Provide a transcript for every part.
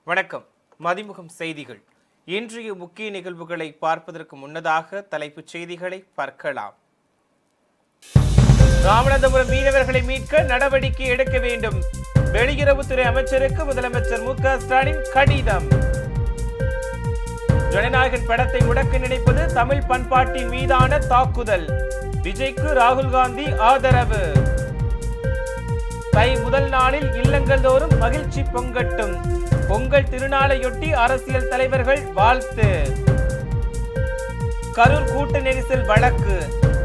வணக்கம். மதிமுகம் செய்திகள். இன்றைய முக்கிய நிகழ்வுகளை பார்ப்பதற்கு முன்னதாக தலைப்புச் செய்திகளை பார்க்கலாம். ராமநாதபுரம் மீனவர்களை மீட்க நடவடிக்கை எடுக்க வேண்டும். வெளியுறவுத்துறை அமைச்சருக்கு முதலமைச்சர் மு.க.ஸ்டாலின் கடிதம். ஜனநாயகன் படத்தை முடக்க நினைப்பது தமிழ் பண்பாட்டின் மீதான தாக்குதல். விஜய்க்கு ராகுல் காந்தி ஆதரவு. தை முதல் நாளில் இல்லங்கள் தோறும் மகிழ்ச்சி பொங்கட்டும். பொங்கல் திருநாளையொட்டி அரசியல் தலைவர்கள் வாழ்த்து. கரூர் கூட்ட நெரிசல் வழக்கு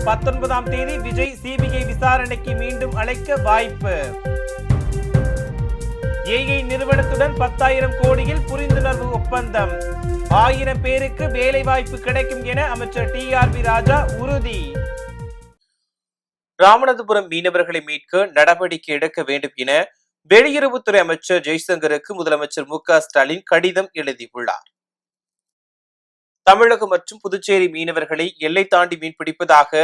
19ஆம் தேதி விஜய் சிபிஐ விசாரணைக்கு மீண்டும் அழைக்க வாய்ப்பு. ஏஐ நிறுவனத்துடன் 10,000 கோடியில் புரிந்துணர்வு ஒப்பந்தம். 1000 பேருக்கு வேலை வாய்ப்பு கிடைக்கும் என அமைச்சர் டி.ஆர்.பி. ராஜா உறுதி. ராமநாதபுரம் மீனவர்களை மீட்க நடவடிக்கை எடுக்க வேண்டும் என வெளியுறவுத்துறை அமைச்சர் ஜெய்சங்கருக்கு முதலமைச்சர் மு.க.ஸ்டாலின் கடிதம் எழுதியுள்ளார். தமிழகம் மற்றும் புதுச்சேரி மீனவர்களை எல்லை தாண்டி மீன்பிடிப்பதாக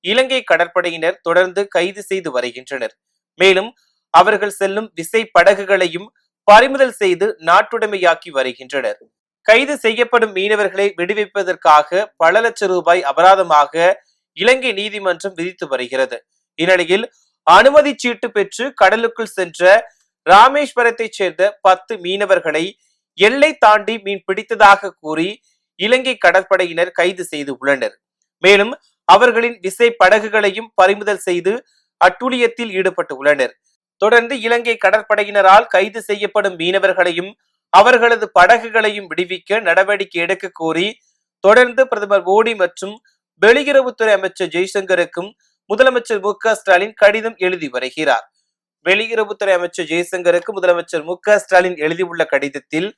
இலங்கை கடற்படையினர் தொடர்ந்து கைது செய்து வருகின்றனர். மேலும் அவர்கள் செல்லும் விசை படகுகளையும் பறிமுதல் செய்து நாட்டுடைமையாக்கி வருகின்றனர். கைது செய்யப்படும் மீனவர்களை விடுவிப்பதற்காக பல லட்சம் ரூபாய் அபராதமாக இலங்கை நீதிமன்றம் விதித்து வருகிறது. இந்நிலையில் அனுமதி சீட்டு பெற்று கடலுக்குள் சென்ற ராமேஸ்வரத்தைச் சேர்ந்த 10 மீனவர்களை எல்லை தாண்டி மீன் பிடித்ததாக கூறி இலங்கை கடற்படையினர் கைது செய்து உள்ளனர். மேலும் அவர்களின் விசை படகுகளையும் பறிமுதல் செய்து அட்டூழியத்தில் ஈடுபட்டு உள்ளனர். தொடர்ந்து இலங்கை கடற்படையினரால் கைது செய்யப்படும் மீனவர்களையும் அவர்களது படகுகளையும் விடுவிக்க நடவடிக்கை எடுக்க கோரி தொடர்ந்து பிரதமர் மோடி மற்றும் வெளியுறவுத்துறை அமைச்சர் ஜெய்சங்கருக்கும் முதலமைச்சர் மு.க.ஸ்டாலின் கடிதம் எழுதி வருகிறார். வெளியுறவுத்துறை அமைச்சர் ஜெய்சங்கருக்கு முதலமைச்சர் மு.க.ஸ்டாலின் எழுதியுள்ள கடிதத்தில்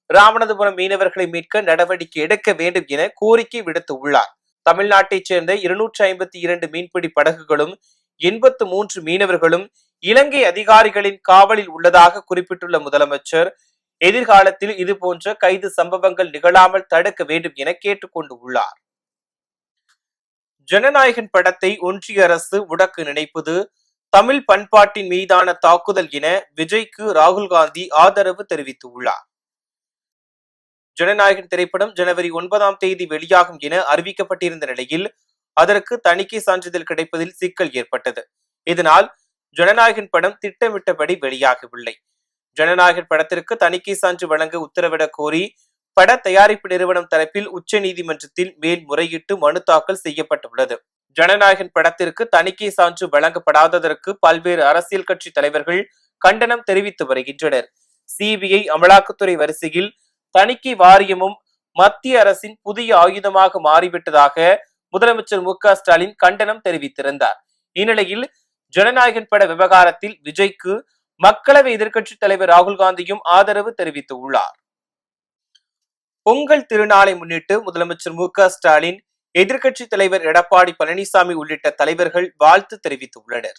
ராமநாதபுரம் மீனவர்களை மீட்க நடவடிக்கை எடுக்க வேண்டும் என கோரிக்கை விடுத்துள்ளார். தமிழ்நாட்டைச் சேர்ந்த 252 மீன்பிடி படகுகளும் 83 மீனவர்களும் இலங்கை அதிகாரிகளின் காவலில் உள்ளதாக குறிப்பிட்டுள்ள முதலமைச்சர் எதிர்காலத்தில் இதுபோன்ற கைது சம்பவங்கள் நிகழாமல் தடுக்க வேண்டும் என கேட்டுக்கொண்டு உள்ளார். ஜனநாயகன் படத்தை ஒன்றிய அரசு முடக்க நினைப்பது தமிழ் பண்பாட்டின் மீதான தாக்குதல் என விஜய்க்கு ராகுல் காந்தி ஆதரவு தெரிவித்துள்ளார். ஜனநாயகன் திரைப்படம் ஜனவரி 9ஆம் தேதி வெளியாகும் என அறிவிக்கப்பட்டிருந்த நிலையில் அதற்கு தணிக்கை சான்றிதழ் கிடைப்பதில் சிக்கல் ஏற்பட்டது. இதனால் ஜனநாயகன் படம் திட்டமிட்டபடி வெளியாகவில்லை. ஜனநாயகன் படத்திற்கு தணிக்கை சான்று வழங்க உத்தரவிடக் கோரி பட தயாரிப்பு நிறுவனம் தரப்பில் உச்ச நீதிமன்றத்தில் மேல்முறையீட்டு மனு தாக்கல் செய்யப்பட்டுள்ளது. ஜனநாயகன் படத்திற்கு தணிக்கை சான்று வழங்கப்படாததற்கு பல்வேறு அரசியல் கட்சி தலைவர்கள் கண்டனம் தெரிவித்து வருகின்றனர். சிபிஐ அமலாக்கத்துறை வரிசையில் தணிக்கை வாரியமும் மத்திய அரசின் புதிய ஆயுதமாக மாறிவிட்டதாக முதலமைச்சர் மு.க.ஸ்டாலின் கண்டனம் தெரிவித்திருந்தார். இந்நிலையில் ஜனநாயகன் பட விவகாரத்தில் விஜய்க்கு மக்களவை எதிர்க்கட்சி தலைவர் ராகுல் காந்தியும் ஆதரவு தெரிவித்துள்ளார். பொங்கல் திருநாளை முன்னிட்டு முதலமைச்சர் மு.க.ஸ்டாலின், எதிர்க்கட்சி தலைவர் எடப்பாடி பழனிசாமி உள்ளிட்ட தலைவர்கள் வாழ்த்து தெரிவித்துள்ளனர்.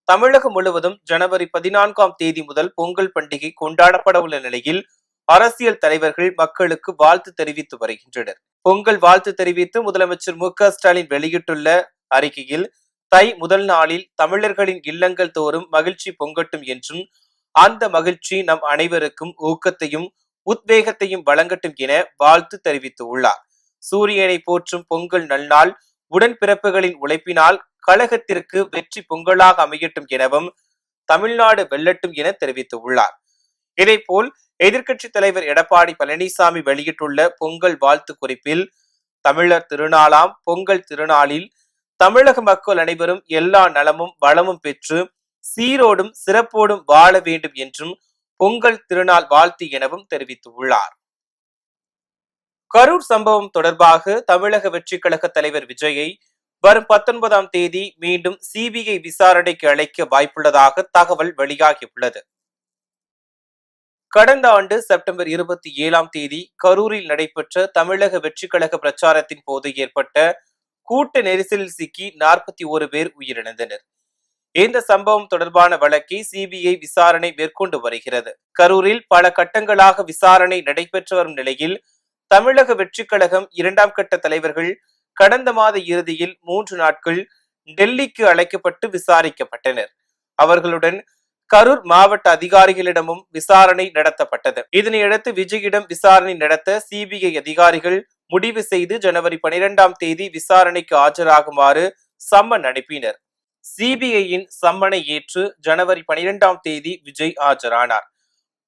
தமிழகம் முழுவதும் ஜனவரி 14ஆம் தேதி முதல் பொங்கல் பண்டிகை கொண்டாடப்பட உள்ள நிலையில் அரசியல் தலைவர்கள் மக்களுக்கு வாழ்த்து தெரிவித்து வருகின்றனர். பொங்கல் வாழ்த்து தெரிவித்து முதலமைச்சர் மு.க.ஸ்டாலின் வெளியிட்டுள்ள அறிக்கையில், தை முதல் நாளில் தமிழர்களின் இல்லங்கள் தோறும் மகிழ்ச்சி பொங்கட்டும் என்றும் அந்த மகிழ்ச்சி நம் அனைவருக்கும் ஊக்கத்தையும் உத்வேகத்தையும் வழங்கட்டும் என வாழ்த்து தெரிவித்துள்ளார். சூரியனை போற்றும் பொங்கல் நல்நாள் உடன்பிறப்புகளின் உழைப்பினால் கழகத்திற்கு வெற்றி பொங்கலாக அமையட்டும் எனவும் தமிழ்நாடு வெல்லட்டும் என தெரிவித்துள்ளார். இதேபோல் எதிர்க்கட்சி தலைவர் எடப்பாடி பழனிசாமி வெளியிட்டுள்ள பொங்கல் வாழ்த்து குறிப்பில், தமிழர் திருநாளாம் பொங்கல் திருநாளில் தமிழக மக்கள் அனைவரும் எல்லா நலமும் வளமும் பெற்று சீரோடும் சிறப்போடும் வாழ வேண்டும் என்றும் பொங்கல் திருநாள் வாழ்த்து எனவும் தெரிவித்துள்ளார். கரூர் சம்பவம் தொடர்பாக தமிழக வெற்றி கழக தலைவர் விஜயை வரும் 19ஆம் தேதி மீண்டும் சிபிஐ விசாரணைக்கு அழைக்க வாய்ப்புள்ளதாக தகவல் வெளியாகியுள்ளது. கடந்த ஆண்டு செப்டம்பர் 27ஆம் தேதி கரூரில் நடைபெற்ற தமிழக வெற்றி கழக பிரச்சாரத்தின் போது ஏற்பட்ட கூட்ட நெரிசலில் சிக்கி 41 பேர் உயிரிழந்தனர். இந்த சம்பவம் தொடர்பான வழக்கை சிபிஐ விசாரணை மேற்கொண்டு வருகிறது. கரூரில் பல கட்டங்களாக விசாரணை நடைபெற்று வரும் நிலையில் தமிழக வெற்றி கழகம் 2ஆம் கட்ட தலைவர்கள் கடந்த மாத இறுதியில் 3 நாட்கள் டெல்லிக்கு அழைக்கப்பட்டு விசாரிக்கப்பட்டனர். அவர்களுடன் கரூர் மாவட்ட அதிகாரிகளிடமும் விசாரணை நடத்தப்பட்டது. இதனையடுத்து விஜயிடம் விசாரணை நடத்த சிபிஐ அதிகாரிகள் முடிவு செய்து ஜனவரி 12ஆம் தேதி விசாரணைக்கு ஆஜராகுமாறு சம்மன் அனுப்பினர். சிபிஐயின் சம்மனை ஏற்று ஜனவரி 12ஆம் தேதி விஜய் ஆஜரானார்.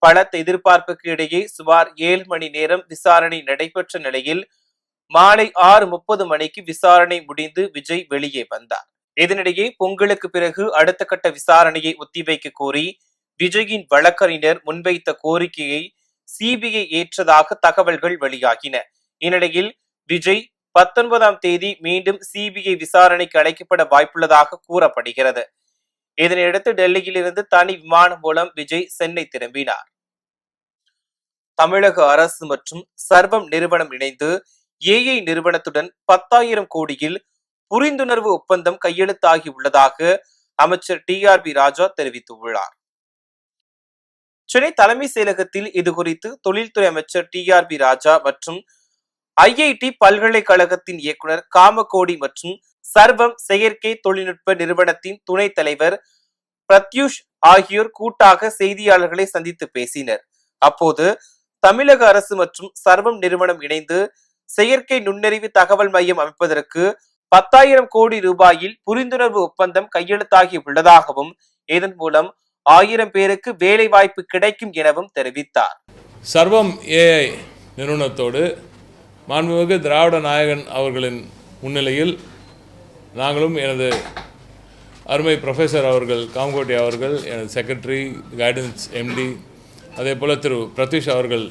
பலத்த எதிர்பார்ப்புக்கு இடையே சுமார் 7 மணி நேரம் விசாரணை நடைபெற்ற நிலையில் மாலை 6:30 மணிக்கு விசாரணை முடிந்து விஜய் வெளியே வந்தார். இதனிடையே பொங்கலுக்கு பிறகு அடுத்த கட்ட விசாரணையை ஒத்திவைக்க கோரி விஜயின் வழக்கறிஞர் முன்வைத்த கோரிக்கையை சிபிஐ ஏற்றதாக தகவல்கள் வெளியாகின. இந்நிலையில் விஜய் 19ஆம் தேதி மீண்டும் சிபிஐ விசாரணைக்கு அழைக்கப்பட வாய்ப்புள்ளதாக கூறப்படுகிறது. இதனையடுத்து டெல்லியில் இருந்து தனி விமானம் மூலம் விஜய் சென்னை திரும்பினார். தமிழக அரசு மற்றும் சர்வம் நிறுவனம் இணைந்து ஏஐ நிறுவனத்துடன் 10,000 கோடியில் புரிந்துணர்வு ஒப்பந்தம் கையெழுத்தாகி உள்ளதாக அமைச்சர் டிஆர்பி ராஜா தெரிவித்துள்ளார். சென்னை தலைமை செயலகத்தில் இதுகுறித்து தொழில்துறை அமைச்சர் டிஆர்பி ராஜா மற்றும் ஐஐடி பல்கலைக்கழகத்தின் இயக்குனர் காமகோடி மற்றும் சர்வம் செயற்கை தொழில்நுட்ப நிறுவனத்தின் துணைத் தலைவர் பிரத்யூஷ் ஆகியோர் கூட்டாக செய்தியாளர்களை சந்தித்து பேசினர். அப்போது தமிழக அரசு மற்றும் சர்வம் நிறுவனம் இணைந்து செயற்கை நுண்ணறிவு தகவல் மையம் அமைப்பதற்கு 10,000 கோடி ரூபாயில் புரிந்துணர்வு ஒப்பந்தம் கையெழுத்தாகி உள்ளதாகவும் இதன் மூலம் 1000 பேருக்கு வேலை வாய்ப்பு கிடைக்கும் எனவும் தெரிவித்தார். சர்வம் ஏஐ நிறுவனத்தோடு மாண்புமிகு திராவிட நாயகன் அவர்களின் முன்னிலையில் நாங்களும் எனது அருமை ப்ரொஃபஸர் அவர்கள் காமகோட்டி அவர்கள், எனது செக்ரட்டரி கைடன்ஸ் எம்டி, அதே போல் திரு பிரத்யூஷ் அவர்கள்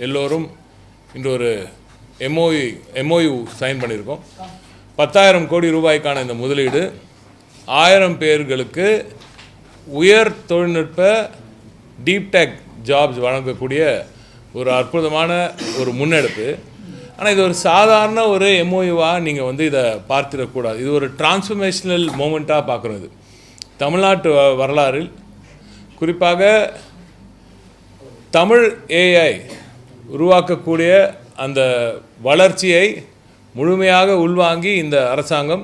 எல்லோரும் இன்று ஒரு எம்ஓயு சைன் பண்ணியிருக்கோம். 10,000 கோடி ரூபாய்க்கான இந்த முதலீடு 1000 பேர்களுக்கு உயர் தொழில்நுட்ப டீப் டெக் ஜாப்ஸ் வழங்கக்கூடிய ஒரு அற்புதமான ஒரு முன்னெடுப்பு. ஆனால் இது ஒரு சாதாரண ஒரு எம்ஓயுவாக நீங்கள் இதை பார்த்திடக்கூடாது. இது ஒரு டிரான்ஸ்ஃபர்மேஷனல் மூமெண்ட்டாக பார்க்குறது. தமிழ்நாட்டு வரலாறில் குறிப்பாக தமிழ் ஏஐ உருவாக்கக்கூடிய அந்த வளர்ச்சியை முழுமையாக உள்வாங்கி இந்த அரசாங்கம்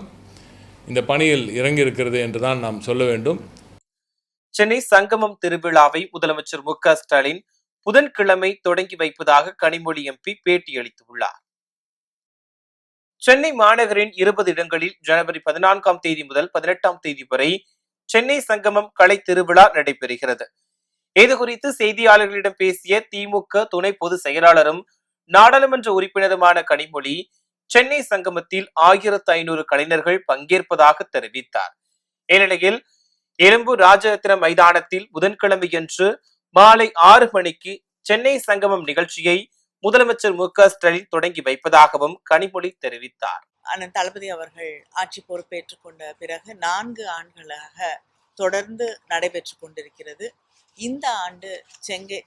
இந்த பணியில் இறங்கியிருக்கிறது என்றுதான் நாம் சொல்ல வேண்டும். சென்னை சங்கமம் திருவிழாவை முதலமைச்சர் மு.க. ஸ்டாலின் புதன்கிழமை தொடங்கி வைப்பதாக கனிமொழி எம்பி பேட்டியளித்துள்ளார். சென்னை மாநகரின் 20 இடங்களில் ஜனவரி 14ஆம் தேதி முதல் 18ஆம் தேதி வரை சென்னை சங்கமம் கலை திருவிழா நடைபெறுகிறது. இதுகுறித்து செய்தியாளர்களிடம் பேசிய திமுக துணை பொதுச் செயலாளரும் நாடாளுமன்ற உறுப்பினருமான கனிமொழி, சென்னை சங்கமத்தில் 1500 கலைஞர்கள் பங்கேற்பதாக தெரிவித்தார். இந்நிலையில் எழும்பூர் ராஜரத்னம் மைதானத்தில் புதன்கிழமையன்று மாலை 6 மணிக்கு சென்னை சங்கமம் நிகழ்ச்சியை முதலமைச்சர் மு.க. ஸ்டாலின் தொடங்கி வைப்பதாகவும் கனிமொழி தெரிவித்தார். அண்ணன் தளபதி அவர்கள் ஆட்சி பொறுப்பேற்றுக் கொண்ட பிறகு 4 ஆண்டுகளாக தொடர்ந்து நடைபெற்று கொண்டிருக்கிறது. இந்த ஆண்டு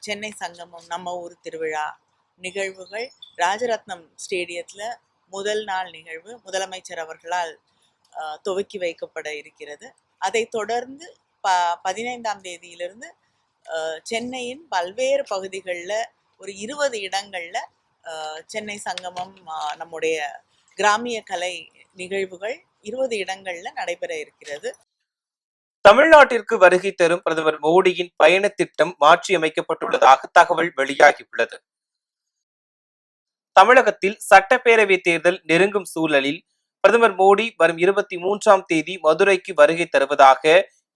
சென்னை சங்கமம் நம்ம ஊர் திருவிழா நிகழ்வுகள் ராஜரத்னம் ஸ்டேடியத்தில் முதல் நாள் நிகழ்வு முதலமைச்சர் அவர்களால் துவக்கி வைக்கப்பட இருக்கிறது. அதை தொடர்ந்து 15ஆம் தேதியிலிருந்து சென்னையின் பல்வேறு பகுதிகளில் ஒரு 20 இடங்களில் சென்னை சங்கமம் நம்முடைய கிராமிய கலை நிகழ்வுகள் 20 இடங்களில் நடைபெற இருக்கிறது. தமிழ்நாட்டிற்கு வருகை தரும் பிரதமர் மோடியின் பயண திட்டம் மாற்றியமைக்கப்பட்டுள்ளதாக தகவல் வெளியாகியுள்ளது. தமிழகத்தில் சட்டப்பேரவை தேர்தல் நெருங்கும் சூழலில் பிரதமர் மோடி வரும் 23ஆம் தேதி மதுரைக்கு வருகை தருவதாக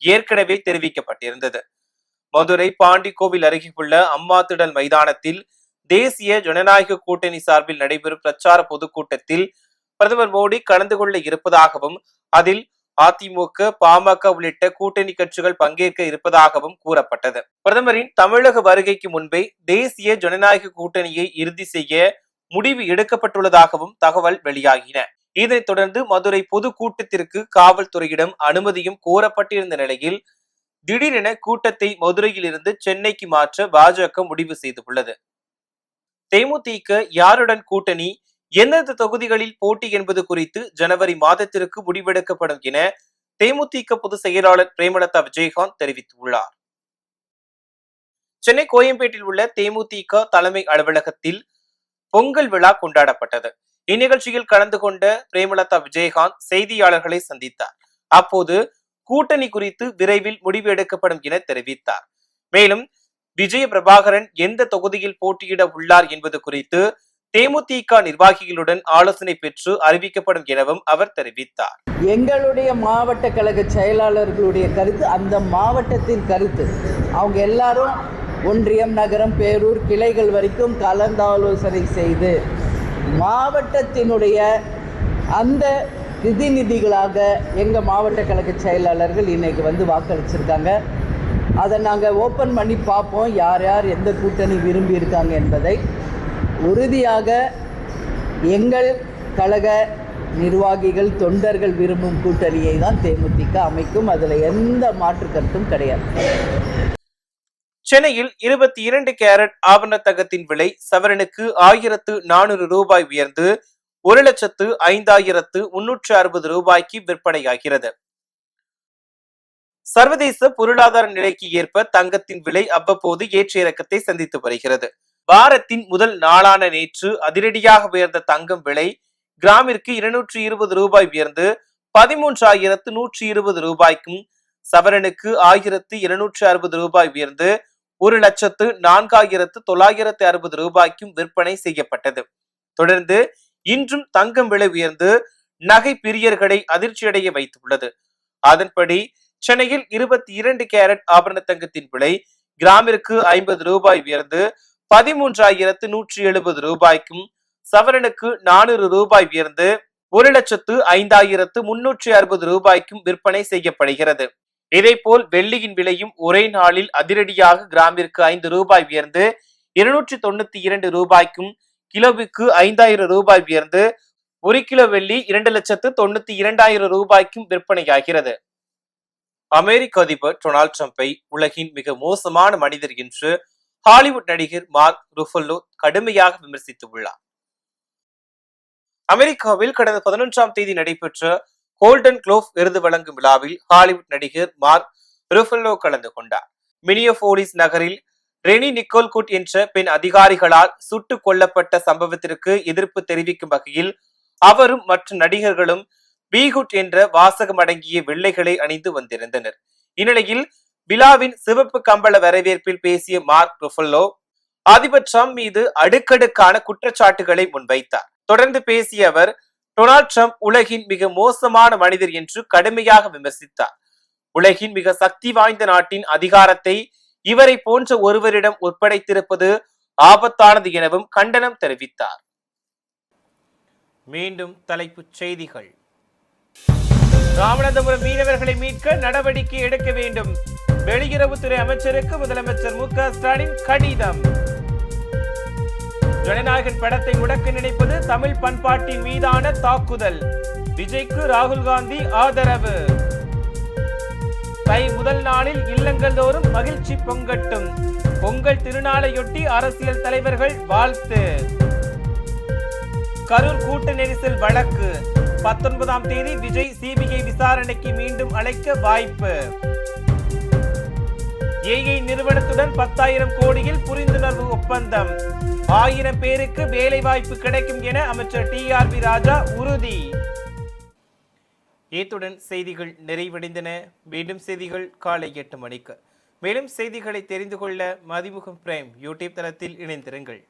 ஏற்கனவே தெரிவிக்கப்பட்டிருந்தது. மதுரை பாண்டிக்கோவில் அருகே உள்ள அம்மா திடல் மைதானத்தில் தேசிய ஜனநாயக கூட்டணி சார்பில் நடைபெறும் பிரச்சார பொதுக்கூட்டத்தில் பிரதமர் மோடி கலந்து கொள்ள இருப்பதாகவும் அதில் அதிமுக, பாமக உள்ளிட்ட கூட்டணி கட்சிகள் பங்கேற்க இருப்பதாகவும் கூறப்பட்டது. பிரதமரின் தமிழக வருகைக்கு முன்பே தேசிய ஜனநாயக கூட்டணியை இறுதி செய்ய முடிவு எடுக்கப்பட்டுள்ளதாகவும் தகவல் வெளியாகின. இதனைத் தொடர்ந்து மதுரை பொதுக்கூட்டத்திற்கு காவல்துறையிடம் அனுமதியும் கோரப்பட்டிருந்த நிலையில் திடீரென கூட்டத்தை மதுரையில் இருந்து சென்னைக்கு மாற்ற பாஜக முடிவு செய்துள்ளது. தேமுதிக யாருடன் கூட்டணி, எந்தெந்த தொகுதிகளில் போட்டி என்பது குறித்து ஜனவரி மாதத்திற்கு முடிவெடுக்கப்படும் என தேமுதிக பொதுச் செயலாளர் பிரேமலதா விஜயகாந்த் தெரிவித்துள்ளார். சென்னை கோயம்பேட்டில் உள்ள தேமுதிக தலைமை அலுவலகத்தில் பொங்கல் விழா கொண்டாடப்பட்டது. இந்நிகழ்ச்சியில் கலந்து கொண்ட பிரேமலதா விஜயகாந்த் செய்தியாளர்களை சந்தித்தார். அப்போது கூட்டணி குறித்து விரைவில் முடிவு எடுக்கப்படும் என தெரிவித்தார். மேலும் விஜய பிரபாகரன் எந்த தொகுதியில் போட்டியிட உள்ளார் என்பது குறித்து தேமுதிக நிர்வாகிகளுடன் ஆலோசனை பெற்று அறிவிக்கப்படும் எனவும் அவர் தெரிவித்தார். எங்களுடைய மாவட்ட கழக செயலாளர்களுடைய கருத்து அந்த மாவட்டத்தின் கருத்து. அவங்க எல்லாரும் ஒன்றியம், நகரம், பேரூர், கிளைகள் வரைக்கும் கலந்தாலோசனை செய்து மாவட்டத்தினுடைய அந்த பிரதிநிதிகளாக எங்கள் மாவட்ட கழக செயலாளர்கள் இன்னைக்கு வந்து வாக்களிச்சிருக்காங்க. அதை நாங்கள் ஓப்பன் பண்ணி பார்ப்போம், யார் யார் எந்த கூட்டணி விரும்பி இருக்காங்க என்பதை. உறுதியாக எங்கள் கழக நிர்வாகிகள், தொண்டர்கள் விரும்பும் கூட்டணியை தான் தேமுதிக அமைக்கும். அதில் எந்த மாற்று கருத்தும் கிடையாது. சென்னையில் 22 கேரட் ஆபரண தங்கத்தின் விலை சவரனுக்கு 1400 ரூபாய் உயர்ந்து 1,05,360 ரூபாய்க்கு விற்பனையாகிறது. சர்வதேச பொருளாதார நிலைக்கு ஏற்ப தங்கத்தின் விலை அவ்வப்போது ஏற்ற இறக்கத்தை சந்தித்து வருகிறது. வாரத்தின் முதல் நாளான நேற்று அதிரடியாக உயர்ந்த தங்கம் விலை கிராமிற்கு 220 ரூபாய் உயர்ந்து 13,120 ரூபாய்க்கும், சவரனுக்கு 1,260 ரூபாய் உயர்ந்து 1,04,960 ரூபாய்க்கும் விற்பனை செய்யப்பட்டது. தொடர்ந்து இன்றும் தங்கம் விலை உயர்ந்து நகை பிரியர்களை அதிர்ச்சியடைய வைத்துள்ளது. அதன்படி சென்னையில் 22 கேரட் ஆபரண தங்கத்தின் விலை கிராமிற்கு 50 ரூபாய் உயர்ந்து 13,170 ரூபாய்க்கும், சவரனுக்கு 400 ரூபாய் உயர்ந்து 1,05,360 ரூபாய்க்கும் விற்பனை செய்யப்படுகிறது. இதேபோல் வெள்ளியின் விலையும் ஒரே நாளில் அதிரடியாக கிராமிற்கு 5 ரூபாய் உயர்ந்து 292 ரூபாய்க்கும், கிலோவுக்கு 5,000 ரூபாய் உயர்ந்து 1 கிலோ வெள்ளி 2,92,000 ரூபாய்க்கும் விற்பனையாகிறது. அமெரிக்க அதிபர் டொனால்ட் ட்ரம்பை உலகின் மிக மோசமான மனிதர் என்று ஹாலிவுட் நடிகர் மார்க் ரூஃபல்லோ கடுமையாக விமர்சித்துள்ளார். அமெரிக்காவில் கடந்த 11ஆம் தேதி நடைபெற்ற கோல்டன் குளோப் விருது வழங்கும் விழாவில் ஹாலிவுட் நடிகர் மார்க் ரூஃபல்லோ கலந்து கொண்டார். மினியோபோலிஸ் நகரில் ரெனி நிக்கோல் குட் என்ற பெண் அதிகாரிகளால் சுட்டுக் கொல்லப்பட்ட சம்பவத்திற்கு எதிர்ப்பு தெரிவிக்கும் வகையில் அவரும் மற்ற நடிகர்களும் பி குட் என்ற வாசகம் அடங்கிய வெள்ளைகளை அணிந்து வந்திருந்தனர். இந்நிலையில் விழாவின் சிவப்பு கம்பள வரவேற்பில் பேசிய மார்க் ரூஃபல்லோ அதிபர் ட்ரம்ப் மீது அடுக்கடுக்கான குற்றச்சாட்டுகளை முன்வைத்தார். தொடர்ந்து பேசிய அவர் டொனால்ட் ட்ரம்ப் உலகின் மிக மோசமான மனிதர் என்று கடுமையாக விமர்சித்தார். உலகின் மிக சக்தி வாய்ந்த நாட்டின் அதிகாரத்தை இவரை போன்ற ஒருவரிடம் ஒப்படைத்திருப்பது ஆபத்தானது எனவும் கண்டனம் தெரிவித்தார். மீண்டும் தலைப்புச் செய்திகள். ராமநாதபுரம் மீனவர்களை மீட்க நடவடிக்கை எடுக்க வேண்டும். வெளியுறவுத்துறை அமைச்சருக்கு முதலமைச்சர் மு க ஸ்டாலின் கடிதம். ஜனநாயகன் படத்தை முடக்க நினைப்பது தமிழ் பண்பாட்டின் மீதான தாக்குதல். விஜய்க்கு ராகுல் காந்தி ஆதரவு. தை முதல் நாளில் இல்லங்கள் தோறும் மகிழ்ச்சி பொங்கட்டும். பொங்கல் திருநாளையொட்டி அரசியல் தலைவர்கள் வாழ்த்து. கரூர் கூட்ட நெரிசல் வழக்கு 19ஆம் தேதி விஜய் சிபிஐ விசாரணைக்கு மீண்டும் அழைக்க வாய்ப்பு. ஏஐ நிறுவனத்துடன் 10,000 கோடியில் புரிந்துணர்வு ஒப்பந்தம். 1000 பேருக்கு வேலை வாய்ப்பு கிடைக்கும் என அமைச்சர் TRV ராஜா உறுதி. இத்துடன் செய்திகள் நிறைவடைந்தன. மீண்டும் செய்திகள் காலை 8 மணிக்கு. மேலும் செய்திகளை தெரிந்து கொள்ள மதிமுகம் பிரைம் யூடியூப் தளத்தில் இணைந்திருங்கள்.